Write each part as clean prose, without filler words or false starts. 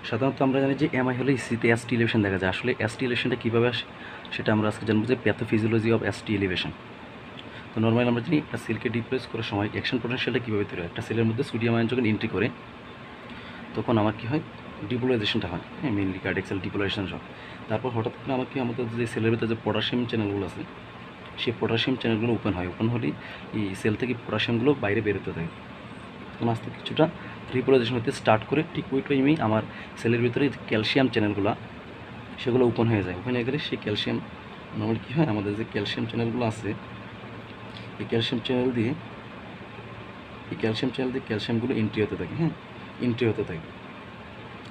সাধারণত আমরা জানি যে এমআই হলে ইসিতে এসটি এলিভেশন দেখা যায়। আসলে এসটি এলিভেশনটা কীভাবে আসে সেটা আমরা আজকে জানবো, যে প্যাথোফিজিওলজি অফ এসটি এলিভেশন। তো নর্মালি আমরা জানি একটা সেলকে ডিপ্লেস করার সময় অ্যাকশন পোটেনশিয়ালটা কীভাবে তৈরি হয়। একটা সেলের মধ্যে সোডিয়াম আয়ন যখন এন্ট্রি করে তখন আমার কী হয়, ডিপোলারাইজেশনটা হয়। হ্যাঁ, মেনলি কার্ডিয়াক সেল ডিপোলারাইজেশন সব। তারপর হঠাৎ করে আমাদের যে সেলের ভিতরে যে পটাশিয়াম চ্যানেলগুলো আছে, সেই পটাশিয়াম চ্যানেলগুলো ওপেন হয়। ওপেন হলেই এই সেল থেকে পটাশিয়ামগুলো বাইরে বেরোতে থাকে। তখন আস্তে কিছুটা রিপোলারাইজেশন হতে স্টার্ট করে ঠিক ওই টাইমেই আমার সেলের ভিতরে ক্যালসিয়াম চ্যানেলগুলো সেগুলো ওপেন হয়ে যায়। ওপেন হয়ে গেলে সেই ক্যালসিয়াম নর্মালি কী হয়, আমাদের যে ক্যালসিয়াম চ্যানেলগুলো আছে এই ক্যালসিয়াম চ্যানেল দিয়ে ক্যালসিয়ামগুলো এন্ট্রি হতে থাকে। হ্যাঁ, এন্ট্রি হতে থাকে।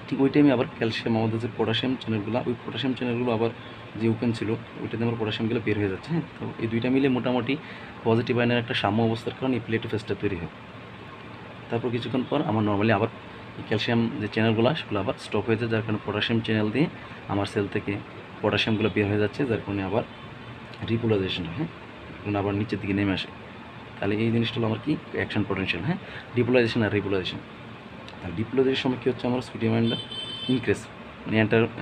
ঠিক ওই টাইমে আবার ক্যালসিয়াম আমাদের যে পটাশিয়াম চ্যানেলগুলো, ওই পটাশিয়াম চ্যানেলগুলো আবার যে ওপেন ছিল ওইটাতে আমার পটাশিয়ামগুলো বের হয়ে যাচ্ছে। হ্যাঁ, তো এই দুইটা মিলে মোটামুটি পজিটিভ আয়নের একটা সাম্য অবস্থার কারণে এই প্লেটো ফেসটা তৈরি হয়। তারপর কিছুক্ষণ পর আমার নর্মালি আবার ক্যালসিয়াম যে চ্যানেলগুলো সেগুলো আবার স্টপ হয়ে যায়, যার কারণে পটাশিয়াম চ্যানেল দিয়ে আমার সেল থেকে পটাশিয়ামগুলো বের হয়ে যাচ্ছে, যার কারণে আবার রিপোলারাইজেশন হয়। হ্যাঁ, আবার নিচের দিকে নেমে আসে। তাহলে এই জিনিসটা হলো আমার কি অ্যাকশন পোটেনশিয়াল। হ্যাঁ, ডিপোলারাইজেশন আর রিপোলারাইজেশন। তাহলে ডিপোলারাইজেশনের সময় কী হচ্ছে, আমার সোডিয়াম আয়নটা ইনক্রিজ মানে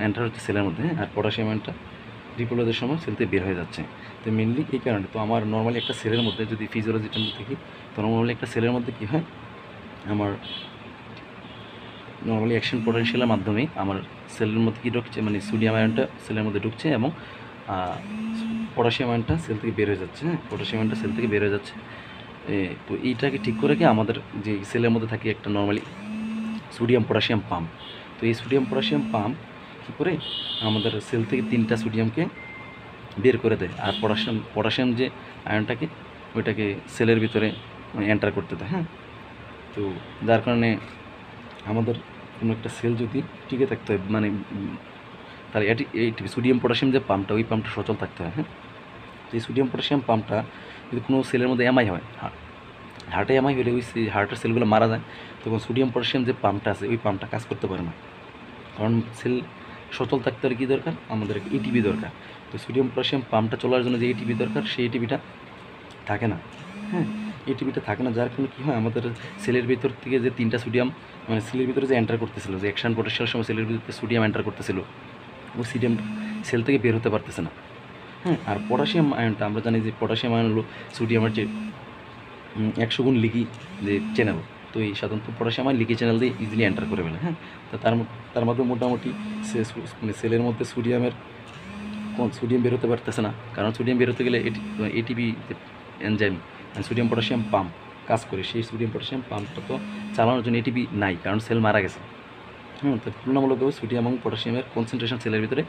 এন্টার হচ্ছে সেলের মধ্যে। হ্যাঁ, আর পটাশিয়াম আয়নটা ডিপোলারাইজেশনের সময় সেল থেকে বের হয়ে যাচ্ছে। তো মেনলি এই কারণে। তো আমার নর্মালি একটা সেলের মধ্যে যদি ফিজিওলজিটা দেখি, তো নর্মালি একটা সেলের মধ্যে কী হয়, আমার নর্মালি অ্যাকশন পোটেনশিয়ালের মাধ্যমেই আমার সেলের মধ্যে কী ঢুকছে, মানে সোডিয়াম আয়নটা সেলের মধ্যে ঢুকছে এবং পটাশিয়াম আয়নটা সেল থেকে বের হয়ে যাচ্ছে। হ্যাঁ, পটাশিয়াম আয়নটা সেল থেকে বের হয়ে যাচ্ছে। তো এইটাকে ঠিক করে কি আমাদের যে সেলের মধ্যে থাকে একটা নর্মালি সোডিয়াম পটাশিয়াম পাম্প। তো এই সোডিয়াম পটাশিয়াম পাম্প কী করে আমাদের সেল থেকে 3টা সোডিয়ামকে বের করে দেয়, আর পটাশিয়াম যে আয়নটাকে ওইটাকে সেলের ভিতরে এন্টার করতে দেয়। হ্যাঁ, তো যার কারণে আমাদের কোনো একটা সেল যদি টিকে থাকতে হয়, মানে তাহলে এই সোডিয়াম পটাশিয়াম যে পাম্পটা, ওই পাম্পটা সচল থাকতে হয়। হ্যাঁ, তো এই সোডিয়াম পটাশিয়াম পাম্পটা যদি কোনো সেলের মধ্যে এমআই হয়, হার্টে এমআই হলে ওই হার্টের সেলগুলো মারা যায়, তখন সোডিয়াম পটাশিয়াম যে পাম্পটা আছে ওই পাম্পটা কাজ করতে পারে না। কারণ সেল সচল থাকতে হলে কী দরকার, আমাদের এটিপি দরকার। তো সোডিয়াম পটাশিয়াম পাম্পটা চলার জন্য যে এটিপি দরকার, সেই এটিপিটা থাকে না। হ্যাঁ, এটিপিটা থাকে না, যার কারণে কী হয়, আমাদের সেলের ভিতর থেকে যে 3টা সোডিয়াম মানে সেলের ভিতরে যে এন্টার করতেছিল, যে অ্যাকশন পোটেনশিয়ালের সময় সেলের ভিতরে সোডিয়াম এন্টার করতেছিল, ওই সোডিয়াম সেল থেকে বের হতে পারতেছে না। হ্যাঁ, আর পটাশিয়াম আয়নটা আমরা জানি যে পটাশিয়াম আয়ন হলো সোডিয়ামের যে 100 গুণ লিকি যে চ্যানেল। তো এই সাধারণত পটাশিয়াম আয়ন লিকি চ্যানেল দিয়ে ইজিলি এন্টার করে ফেলে। হ্যাঁ, তো তার মধ্যে মোটামুটি মানে সেলের মধ্যে সোডিয়াম বের হতে পারতেছে না, কারণ সোডিয়াম বের হতে গেলে এটিপি যে এনজাইম সোডিয়াম পটাশিয়াম পাম্প কাজ করে, সেই সোডিয়াম পটাশিয়াম পাম্পটা তো চালানোর জন্য এটিপি নাই, কারণ সেল মারা গেছে। তো তুলনামূলকভাবে সোডিয়াম এবং পটাশিয়ামের কনসেন্ট্রেশন সেলের ভিতরে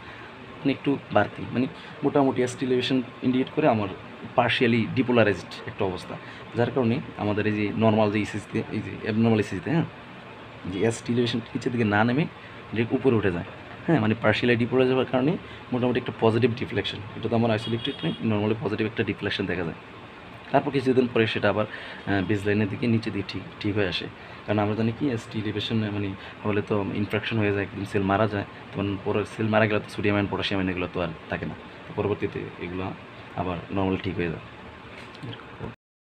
মানে একটু বাড়তি, মানে মোটামুটি এসটি এলিভেশন ইন্ডিকেট করে আমার পার্শিয়ালি ডিপোলারাইজড একটা অবস্থা, যার কারণে আমাদের এই যে নর্মাল যে ইসিজিতে, এই যে অ্যাবনর্মাল ইসিজিতে, হ্যাঁ, যে এসটি এলিভেশন নিচের দিকে না নেমে ডিরেক্ট উপরে উঠে যায়। হ্যাঁ, মানে পার্শিয়ালি ডিপোলারাইজ হওয়ার কারণে মোটামুটি একটা পজিটিভ ডিফ্লেকশন, এটা তো আমার আইসোলেটেড নেই, নর্মালি পজিটিভ একটা ডিফ্লেকশন দেখা যায়। তারপর কিছুদিন পরে সেটা আবার বেস লাইনের দিকে নিচে দিয়ে ঠিক হয়ে আসে। কারণ আমরা জানি কি এসটি এলিভেশন মানে হলে তো ইনফ্রাকশন হয়ে যায়, একদম সেল মারা যায়, তখন পরে সেল মারা গেলে তো সোডিয়াম অ্যান্ড পটাশিয়াম এগুলো তো আর থাকে না, পরবর্তীতে এগুলো আবার নর্মাল ঠিক হয়ে যায়।